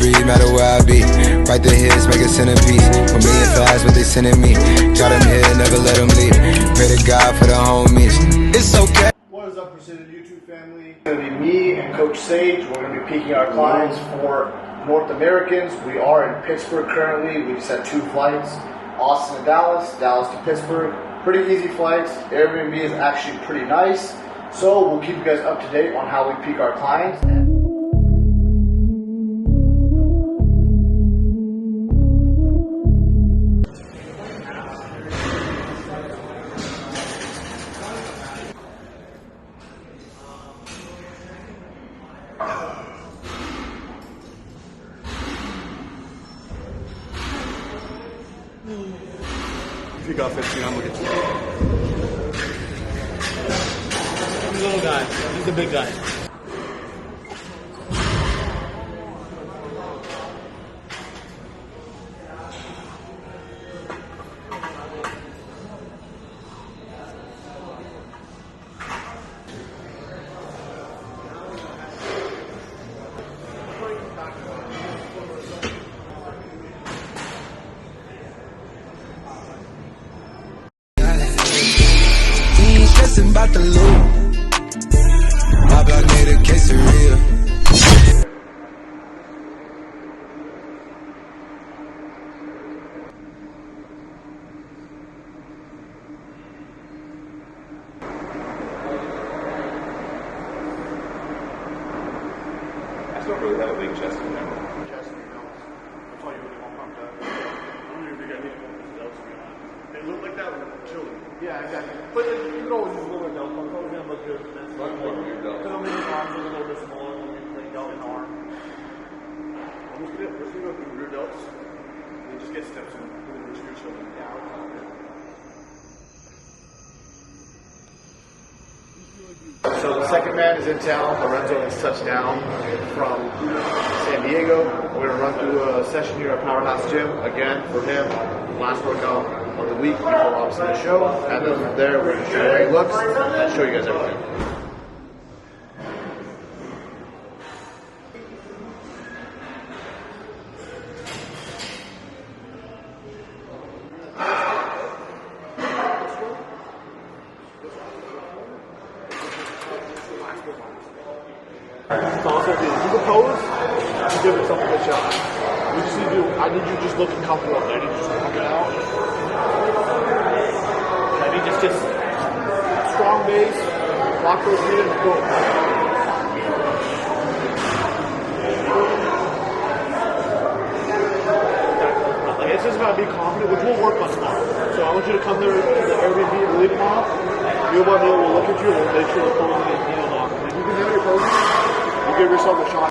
breathe, matter where I be. Write the hits, make a centerpiece. 1 million fast, what they sending me. Got them here, never let them leave. Pray to God for the homies. It's okay. What is up, Precision YouTube family? It's going to be me and Coach Sage. We're going to be peaking our clients for North Americans. We are in Pittsburgh currently. We just had 2 flights. Austin to Dallas, Dallas to Pittsburgh. Pretty easy flights. Airbnb is actually pretty nice. So we'll keep you guys up to date on how we peak our clients. If you got 15, I'm looking at you. I'm the little guy. He's the big guy. About the loot. My block made a case of real. I don't really have a big chest in there. That's all you really want pumped up. I don't even think I need one of those delts, to be honest. They look like that when they're chilling. Yeah, exactly. But you can always use a little bit of delt pump. It's always going to look good. That's What more do you do? because I'm making arms a little bit smaller when we play delt in the arm. I'm just going to go through rear delts and just get steps in. And then we're just going to chill them down. So the second man is in town. Lorenzo has touched down from San Diego. We're going to run through a session here at Powerhouse Gym again for him. Last workout of the week before obviously the show. And then from there, we're going to show you how he looks and show you guys everything. So also do the pose, you give yourself a good shot. We just need to, I need you just looking comfortable up there. I need you just walking out. I need just strong base, lock those feet in, go. Like, it's just about being confident, which we'll work on tomorrow. So I want you to come there to the Airbnb and leave tomorrow. You and Neil will look at you and we'll make sure the posing is nailed on. If you can nail your posing, you give yourself a shot.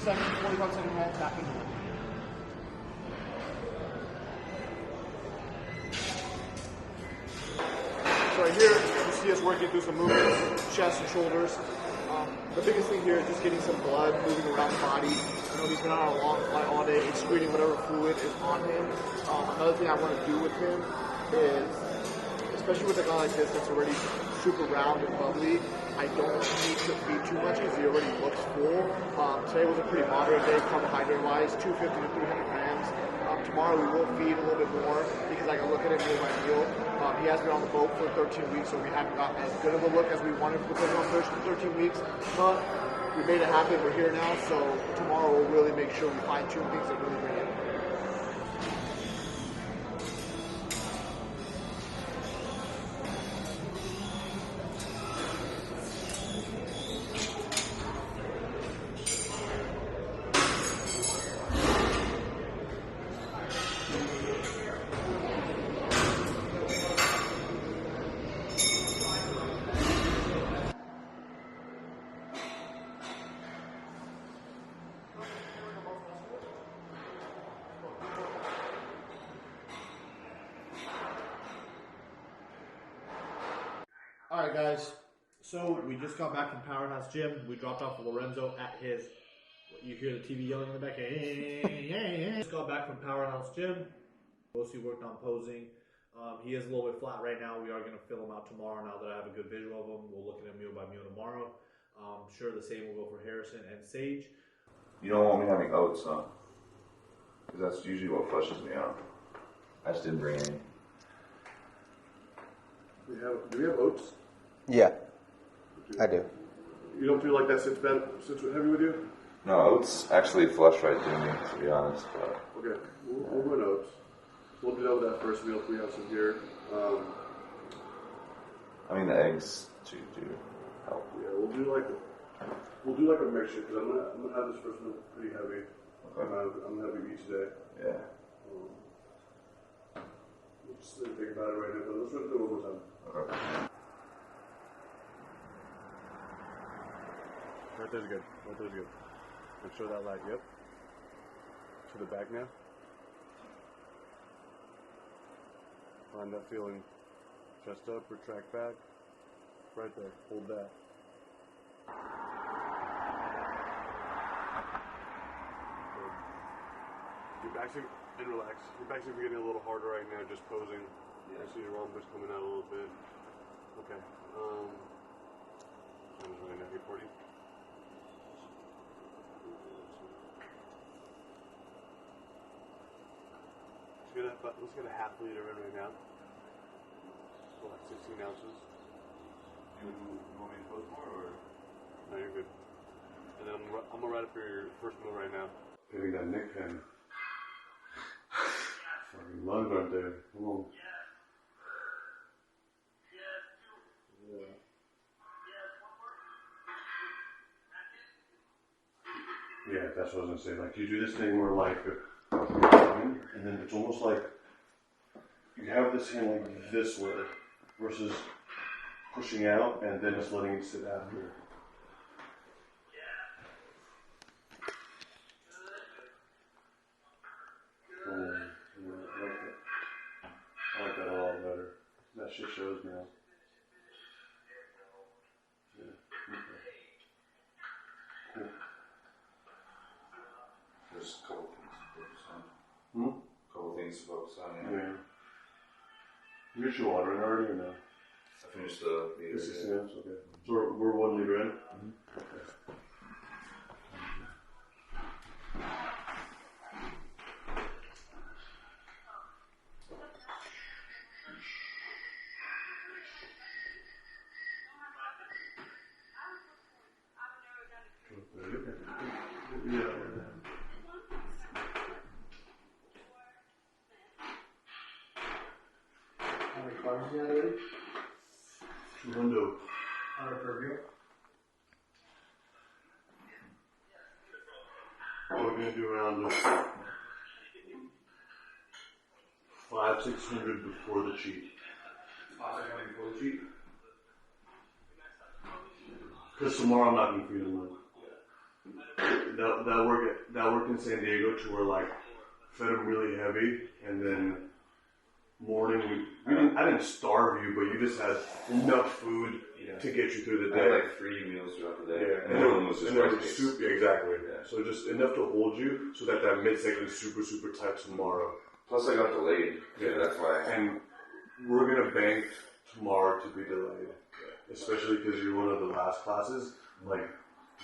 Seconds, 45 second hold, back into it. So right here, you see us working through some movements, chest and shoulders. The biggest thing here is just getting some blood moving around the body. I know he's been on a long flight all day, excreting whatever fluid is on him. Another thing I want to do with him is, especially with a guy like this that's already super round and bubbly, I don't need to feed too much because he already looks full. Today was a pretty moderate day, carbohydrate-wise, 250 to 300 grams. Tomorrow we will feed a little bit more because I can look at him with my meal. He has been on the boat for 13 weeks, so we haven't gotten as good of a look as we wanted with him on 13 weeks. But we made it happen. We're here now, so tomorrow we'll really make sure we fine-tune things and really bring it. Alright guys, so we just got back from Powerhouse Gym. We dropped off Lorenzo at his you hear the TV yelling in the back. Hey, hey, hey. Just got back from Powerhouse Gym. Mostly worked on posing. He is a little bit flat right now. We are going to fill him out tomorrow now that I have a good visual of him. We'll look at him meal by meal tomorrow. Sure, the same will go for Harrison and Sage. You don't want me having oats, huh? Because that's usually what flushes me out. I just didn't bring any. Do we have oats? Yeah, I do. You don't feel like that sits heavy with you? No, oats actually flush right through me, to be honest. But Okay, we'll go in oats. We'll do that with that first meal if we have some here. I mean, the eggs too do help. Yeah, we'll do like a mixture because I'm gonna have this first meal pretty heavy. Okay. I'm gonna have each day. Yeah. We'll just think about it right now, but let's do it one more time. Okay. Right there's good. Right there's good. And show that light. Yep. To the back now. Find that feeling. Chest up, retract back. Right there. Hold that. Good. Your back's and relax. Your back's getting a little harder right now, just posing. I see your arm just coming out a little bit. Okay. I'm just right now. 840. Let's get a half liter in right now. So like 16 ounces. You want me to post more, or? No, you're good. And then I'm gonna write up for your first meal right now. Maybe that Nick pen. Fucking lungs aren't there. Come on. Yeah, that's what I was gonna say. Like, you do this thing where, like, and then it's almost like you have this hand like this way versus pushing out and then just letting it sit after. I like that a lot better. That shit shows now. Yeah. Okay. Cool. There's a couple things to focus on. Hmm? Couple things to focus on, Yeah. You get your water in already or no? I finished the liter. 16 ounces, okay. So we're 1 liter in? Okay. Yeah. How many carbs you had already? 200. 100 per meal? We're going to do around 500-600 before the cheat. 500 before the cheat? Because tomorrow I'm not going to feed them. That work in San Diego to where like fed them really heavy, and then morning I didn't starve you, but you just had enough food to get you through the I day. had like 3 meals throughout the day. Yeah, and one of them was just rice cakes. exactly. Yeah. So just enough to hold you, so that midsection is super tight tomorrow. Plus I got delayed. Yeah, that's why. And we're gonna bank tomorrow to be delayed, especially because you're one of the last classes. Like,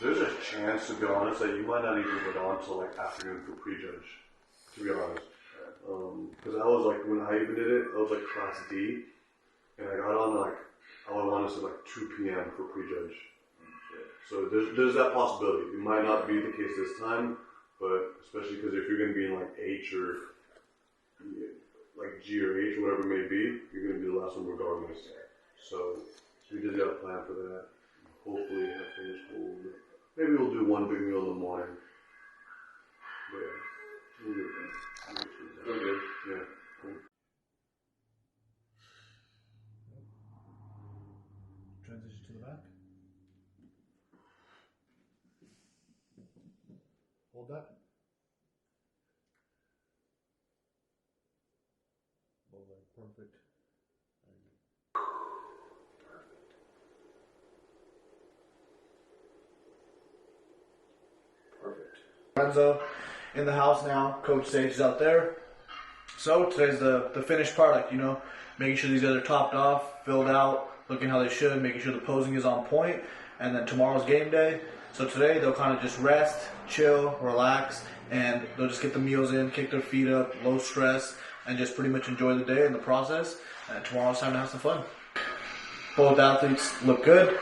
there's a chance, to be honest, that you might not even get on till like afternoon for prejudge. To be honest, because I was like, when I even did it, I was like class D, and I got on like, I want to say like 2 p.m. for prejudge. So there's that possibility. It might not be the case this time, but especially because if you're going to be in like H or like G or H or whatever it may be, you're going to be the last one regardless. So we just got to plan for that. Hopefully have things hold. Maybe we'll do one big meal in the morning. But yeah, we'll do it. Really good. Yeah. Cool. Transition to the back. Hold that. Hold that. Perfect. Perfect. Lorenzo in the house now. Coach Sage is out there. So today's the finished product, you know, making sure these guys are topped off, filled out, looking how they should, making sure the posing is on point, and then tomorrow's game day. So today they'll kind of just rest, chill, relax, and they'll just get the meals in, kick their feet up, low stress, and just pretty much enjoy the day in the process. And tomorrow's time to have some fun. Both athletes look good.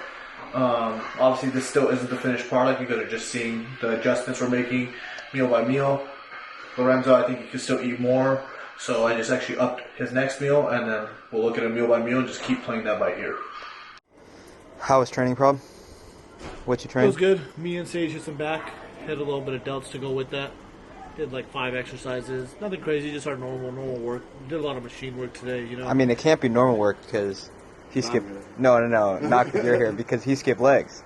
Obviously this still isn't the finished product. You guys are just seeing the adjustments we're making meal by meal. Lorenzo, I think he could still eat more. So I just actually upped his next meal, and then we'll look at a meal by meal and just keep playing that by ear. How was training, Prob? What you It trained? was good. Me and Sage hit some back, hit a little bit of delts to go with that. Did like 5 exercises. Nothing crazy, just our normal work. Did a lot of machine work today, you know. I mean, it can't be normal work because he skipped. No, not because you're here. Because he skipped legs.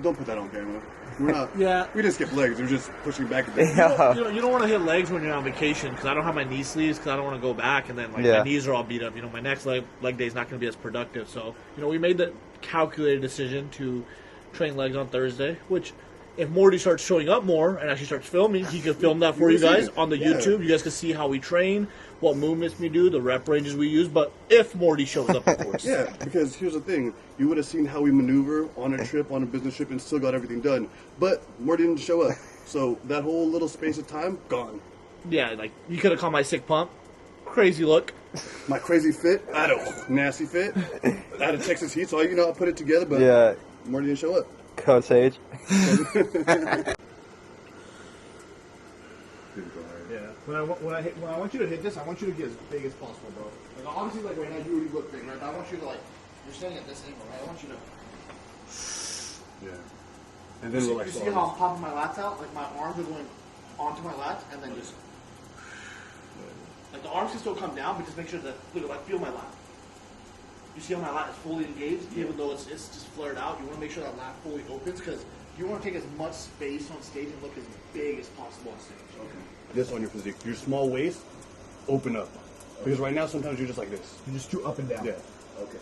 Don't put that on camera. We're not. Yeah. We didn't skip legs. We're just pushing back a bit. Yeah. You don't want to hit legs when you're on vacation because I don't have my knee sleeves because I don't want to go back and then like Yeah. my knees are all beat up. You know, my next leg day is not going to be as productive. So you know, we made the calculated decision to train legs on Thursday, which. If Morty starts showing up more and actually starts filming, he could film that for you guys on the YouTube. You guys can see how we train, what movements we do, the rep ranges we use. But if Morty shows up, of course. Yeah, because here's the thing. You would have seen how we maneuver on a trip, on a business trip, and still got everything done. But Morty didn't show up. So that whole little space of time, gone. Yeah, like, you could have called my sick pump. Crazy look. My crazy fit, I had a nasty fit. I had a Texas heat, so I put it together, but Yeah. Morty didn't show up. Coach Sage. Yeah. When I want you to hit this, I want you to get as big as possible, bro. Like obviously, like right now you already look big, right? But I want you to you're standing at this angle, right? I want you to. Yeah. And then You see how I'm popping my lats out? Like my arms are going onto my lats, and then just like the arms can still come down, but just make sure that look, I feel my lat. You see how my lat is fully engaged, even though it's just flared out. You want to make sure that lat fully opens because you want to take as much space on stage and look as big as possible on stage. Okay. This on your physique. Your small waist, open up. Because right now, sometimes you're just like this. You're just too up and down. Yeah. Okay.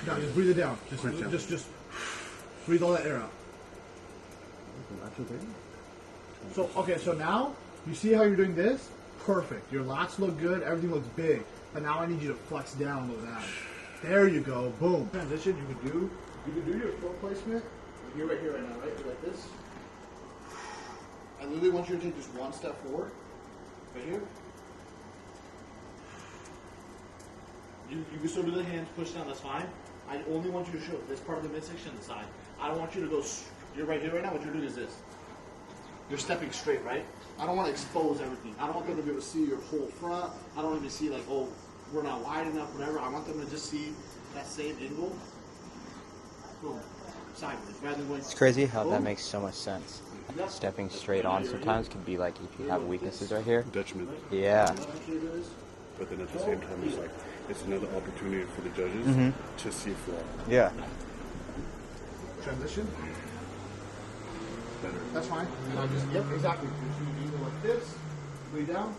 No, just breathe it down. Just breathe all that air out. So so now you see how you're doing this? Perfect. Your lats look good. Everything looks big. But now I need you to flex down those abs. There you go. Boom. Transition. You can do your foot placement. You're right here right now, right? You're like this. I literally want you to take just one step forward. Right here. You can still do the hands push down. That's fine. I only want you to show this part of the midsection and the side. I don't want you to go. You're right here right now. What you're doing is this. You're stepping straight, right? I don't want to expose everything. I don't want them to be able to see your whole front. I don't want them to see like, oh, we're not wide enough, whatever. I want them to just see that same angle. Boom. Sideways. Rather than going. It's crazy how boom. that makes so much sense. Yep. Stepping straight on sometimes can be like if you have weaknesses right here. Detriment. Yeah. But then at the same time, it's like, it's another opportunity for the judges to see flaw. Yeah. Transition. Better. That's fine. And I just, yep, exactly. You go like this, breathe down,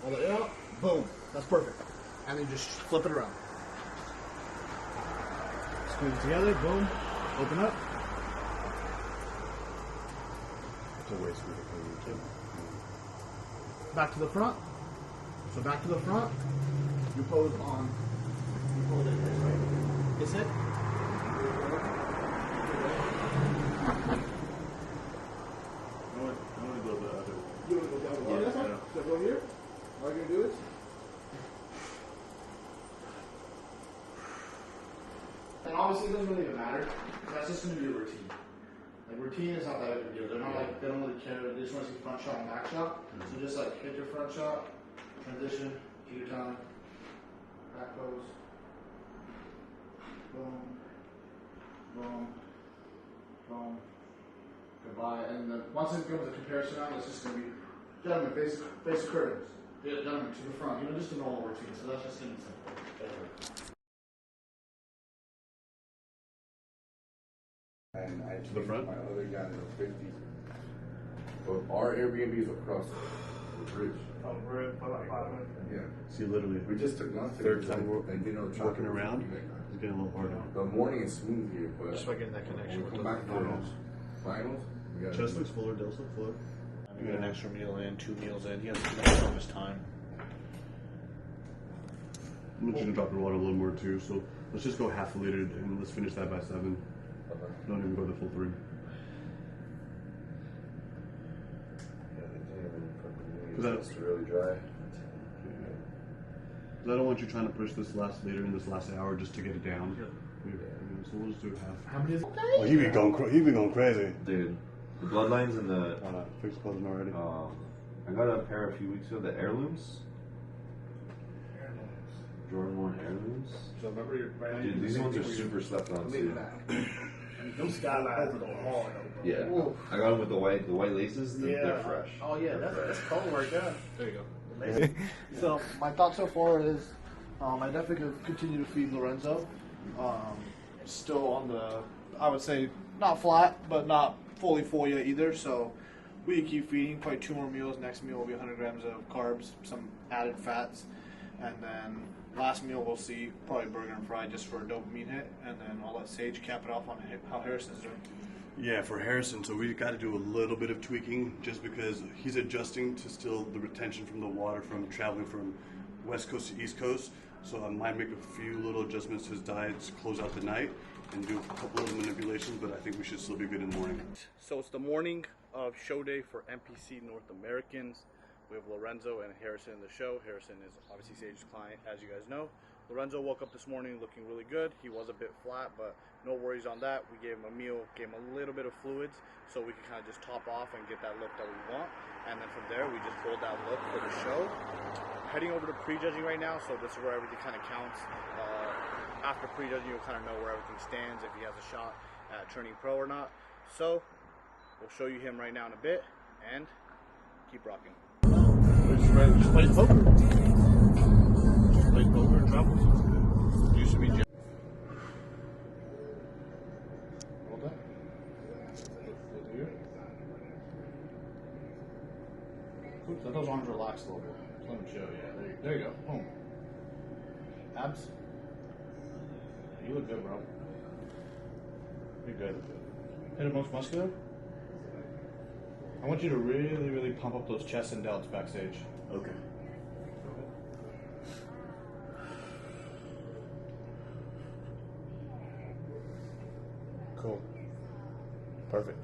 all the air out, boom. That's perfect. And then just flip it around. Squeeze it together, boom, open up. It's a waste for the Back to the front. So back to the front. You pose on, you pose like this, right? Is it? You want to go the other way? Yeah, that's fine. So go here. All you're going to do is. And obviously it doesn't really even matter. That's just going to be a routine. Like routine is not that big a deal. They're not like, they don't really care. They just want to see front shot and back shot. So just like hit your front shot, transition, take your time, back pose. Boom. Boom. Boom. Goodbye. And then once it becomes a comparison round, it's just going to be, gentlemen, basic curtains. Gentlemen, to the front. You know, just a normal routine. So that's just going to be simple. And I To the front? my other guy in the 50s. But our Airbnb is across for the bridge. Oh, we're at about 5 minutes. Yeah. See, literally, We just took lunch. third time we're and you know, the walking traffic was around, moving. it's getting a little harder. The morning is smooth here, but Just by getting that connection when with we the come back for finals, we got Chest looks fuller, delts look fuller. We got an extra meal in, 2 meals in. He has to his time. I'm just gonna drop your water a little more too, so let's just go half a liter and let's finish that by 7. Don't even go the full 3. Because that's really dry. I don't want you trying to push this last liter in this last hour just to get it down. So we'll just do it half. How many is it? Oh, he be going crazy. Dude, the bloodlines and the Why not? Fix closing already. I got a pair a few weeks ago, the heirlooms. Jordan 1 heirlooms. So remember your Dude, these ones are super slept on too. Those skylines are hard. Yeah. Oof. I got them with the white laces. They're Yeah. fresh. Oh yeah, that's color right there. There you go. So my thought so far is, I definitely could continue to feed Lorenzo. Still on the, I would say, not flat, but not fully full yet either. So we can keep feeding. Probably 2 more meals. Next meal will be 100 grams of carbs, some added fats, and then last meal we'll see probably burger and fry just for a dopamine hit, and then I'll let Sage cap it off on how Harrison's doing. Yeah, for Harrison, so we got to do a little bit of tweaking just because he's adjusting to still the retention from the water from traveling from West Coast to East Coast. So I might make a few little adjustments to his diet to close out the night and do a couple of manipulations, but I think we should still be good in the morning. So it's the morning of show day for NPC North Americans. We have Lorenzo and Harrison in the show. Harrison is obviously Sage's client, as you guys know. Lorenzo woke up this morning looking really good. He was a bit flat, but no worries on that. We gave him a meal, gave him a little bit of fluids, so we can kind of just top off and get that look that we want. And then from there, we just build that look for the show. Heading over to prejudging right now, so this is where everything kind of counts. After prejudging, you'll kind of know where everything stands, if he has a shot at turning pro or not. So we'll show you him right now in a bit, and keep rocking. Just played poker. Just played poker and travels. Used to be Well done. Good to hear. Oops, let those arms relax a little bit. Just let them show. Yeah, there you go. Boom. Abs. You look good, bro. You're good. Hit it most muscular. I want you to really, really pump up those chests and delts backstage. Okay. Cool. Perfect.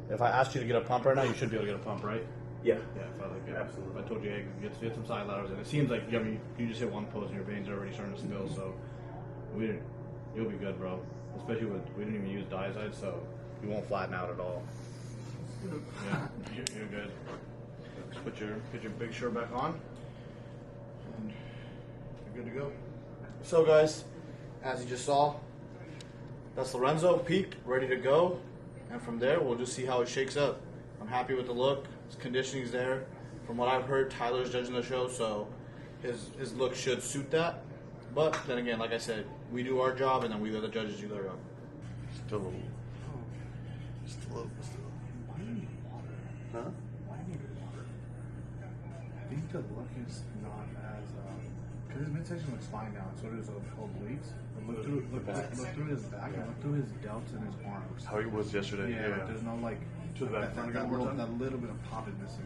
If I asked you to get a pump right now, you should be able to get a pump, right? Yeah. Yeah, if I told you, hey, get some side laterals, and it seems like you just hit one pose and your veins are already starting to spill, so you'll be good, bro. Especially we didn't even use diazide, so you won't flatten out at all. Yeah, you're good. Just put your big shirt back on, and you're good to go. So guys, as you just saw, that's Lorenzo peaked, ready to go, and from there we'll just see how it shakes up. I'm happy with the look. His conditioning's there. From what I've heard, Tyler's judging the show, so his look should suit that. But then again, like I said, we do our job, and then we let the judges do their job. Still a little. Why do you need water? Huh? Why do you need water? I think the look is not as because his midsection looks fine now. So does obliques. Look through his back and look through his delts and his arms. How he was yesterday. Yeah, there's no like To the back front again, that little bit of pop is missing.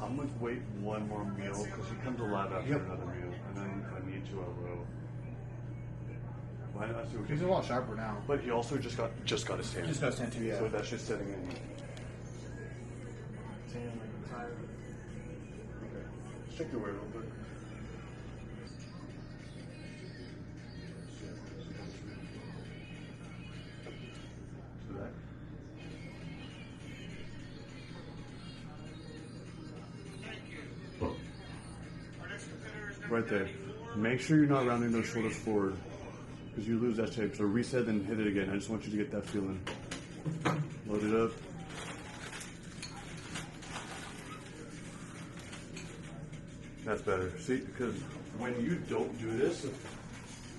I'm gonna wait one more meal because he comes alive after another meal, and then if I need to, I will. Why not? He's a lot sharper now. But he also just got his stand. Just got his stand too, yeah. So that shit's setting in. Let's check your weight real quick. To that. Right there. Make sure you're not rounding those shoulders forward because you lose that shape. So reset and hit it again. I just want you to get that feeling. Load it up. That's better. See, because when you don't do this,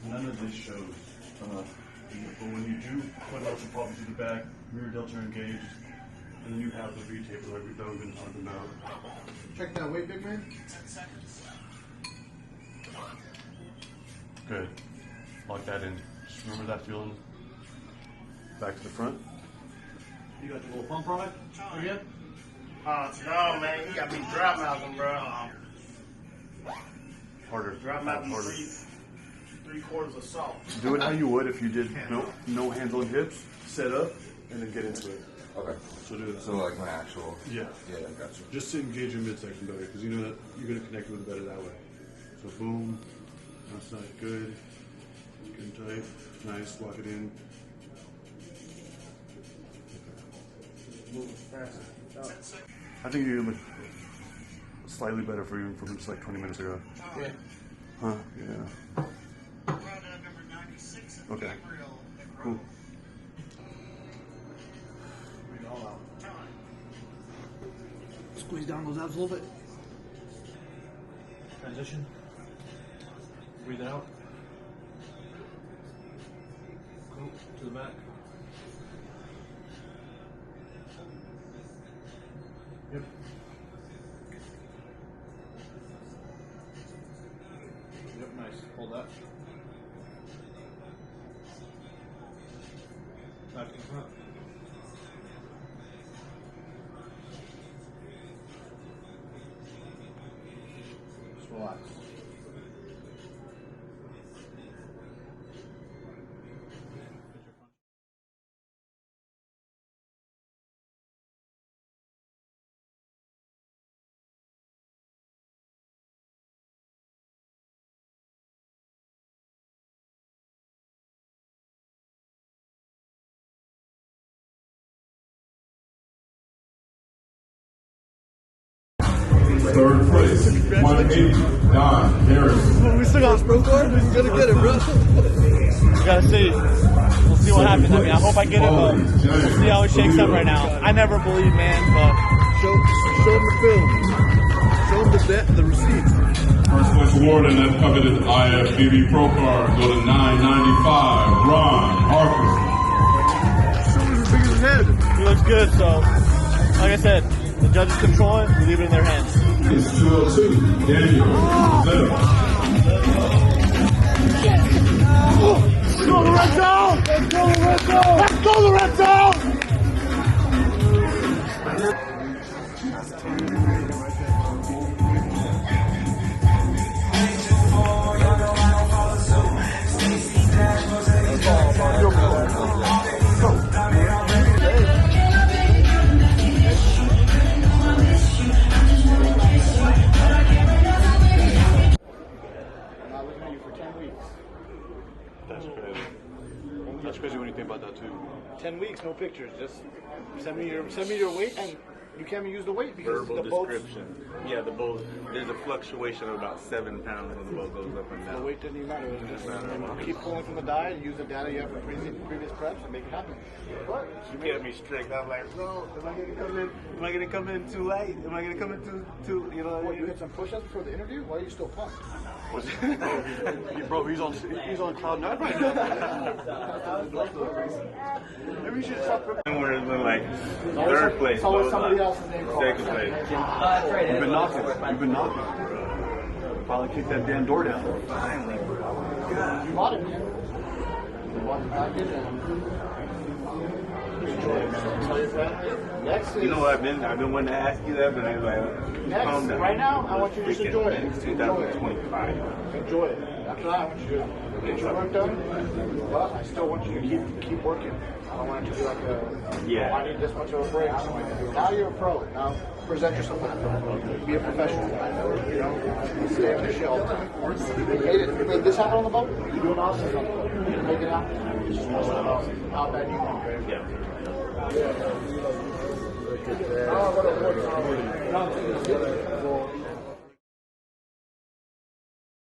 none of this shows. But when you do, put out some problems to the back, rear delts are engaged, and then you have the V taper like we've been talking about. Check that weight, big man. Good. Lock that in. Just remember that feeling. Back to the front. You got your little pump on it again? No, man, you got me dry mouthing, bro. Harder. Dry mouthing Harder. three quarters of salt. Do it how you would if you did no hands on hips, set up, and then get into it. Okay. So do that. So like my actual. Yeah. Yeah, I got you. Just to engage your midsection better, because you know that you're going to connect with it better that way. So boom, outside, good. Good and tight. Nice, lock it in. I think you look slightly better for you from just like 20 minutes ago. Yeah. Huh? Yeah. Okay. Cool. Squeeze down those abs a little bit. Transition. Breathe it out. Cool. To the back. Yep. Yep, nice. Hold that. Back in front. Just relax. Third place, 180, Don Harris. We still got pro card. We gotta get it, bro. We gotta see. We'll see what happens. I mean, I hope I get it, but we'll see how it shakes up right now. I never believe, man, but show them the film. Show them the receipts. First place award in that coveted IFBB Pro card go to $9.95, Ron Harper. Shoulders as big as his head. He looks good, so like I said, the judges control it. We leave it in their hands. It's 202, Daniel Zeta. Let's go, Lorenzo! Let's go, Lorenzo! Let's go, Lorenzo! That's crazy when you think about that too. 10 weeks, no pictures. Just send me your weight, and you can't even use the weight because verbal the boat. description. Yeah, the boat. There's a fluctuation of about 7 pounds when the boat goes up and The down. weight didn't even matter. It was just keep pulling from the diet, use the data you have from previous preps, and make it happen. But You kept me strict. I'm like, bro, am I gonna come in? Am I gonna come in too late? Am I gonna come in too? You know? what, you hit some push-ups before the interview? Why are you still pumped? Bro, he's on cloud nine right now. Maybe you should stop. Where it's been like third place, It's always so somebody like else's name called. second place. You've been knocking. Finally kicked that damn door down. Finally, bro. You bought it, man. You bought the package and tell your family. Next You know what? I've been wanting to ask you that, but I was like, Next, calm down. right now, I want you to just enjoy it. It's 2025. Enjoy it. After that, I want you to get your work done, but I still want you to keep working. I don't want it to be like Yeah. I need this much of a break. So now you're a pro. Now present yourself as a pro. Be a professional. You know, stay on the shelf. You made this happen on the boat. You do an awesome on the boat. You make it happen. It's just how bad you want.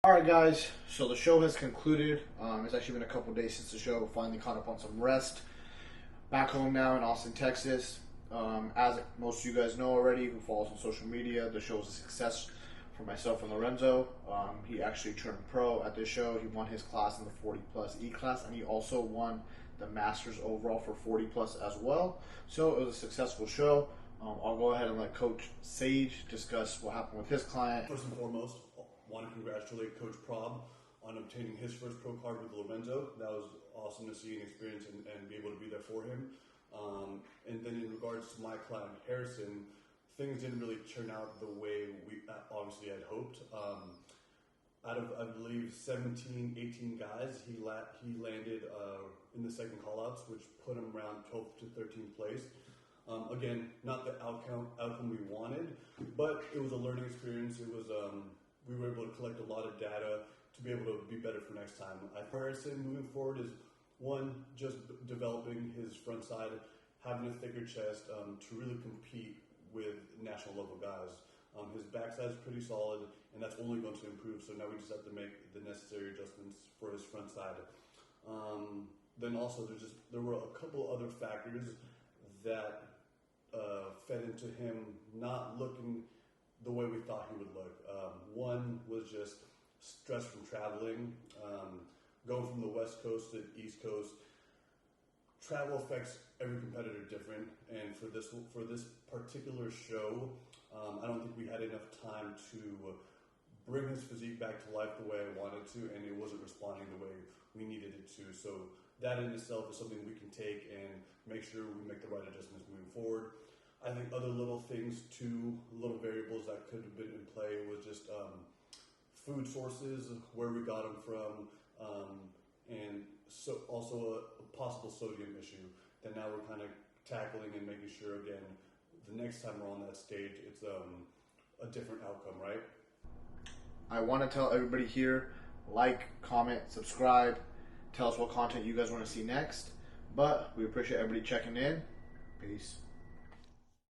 Alright guys, so the show has concluded. It's actually been a couple days since the show. Finally caught up on some rest. Back home now in Austin, Texas. As most of you guys know already, who follows on social media, the show was a success for myself and Lorenzo. He actually turned pro at this show. He won his class in the 40 plus E class, and he also won the Masters overall for 40 plus as well. So it was a successful show. I'll go ahead and let Coach Sage discuss what happened with his client. First and foremost, want to congratulate Coach Prob on obtaining his first pro card with Lorenzo. That was awesome to see and experience and be able to be there for him. And then in regards to my client Harrison, things didn't really turn out the way we obviously had hoped. Out of, I believe, 17, 18 guys, he landed in the second callouts, which put him around 12th to 13th place. Again, not the outcome we wanted, but it was a learning experience. It was we were able to collect a lot of data to be able to be better for next time. Harrison, moving forward, is one, just developing his front side, having a thicker chest to really compete with national level guys. His backside is pretty solid, and that's only going to improve. So now we just have to make the necessary adjustments for his front side. Then also there were a couple other factors that fed into him not looking the way we thought he would look. One was just stress from traveling, going from the West Coast to the East Coast. Travel affects every competitor different, and for this particular show, I don't think we had enough time to bring his physique back to life the way I wanted to, and it wasn't responding the way we needed it to. So that in itself is something we can take and make sure we make the right adjustments moving forward. I think other little things too, little variables that could have been in play was just food sources, where we got them from, and so also a possible sodium issue that now we're kind of tackling and making sure, again, the next time we're on that stage, it's a different outcome, right? I want to tell everybody here, like, comment, subscribe, tell us what content you guys want to see next. But we appreciate everybody checking in. Peace.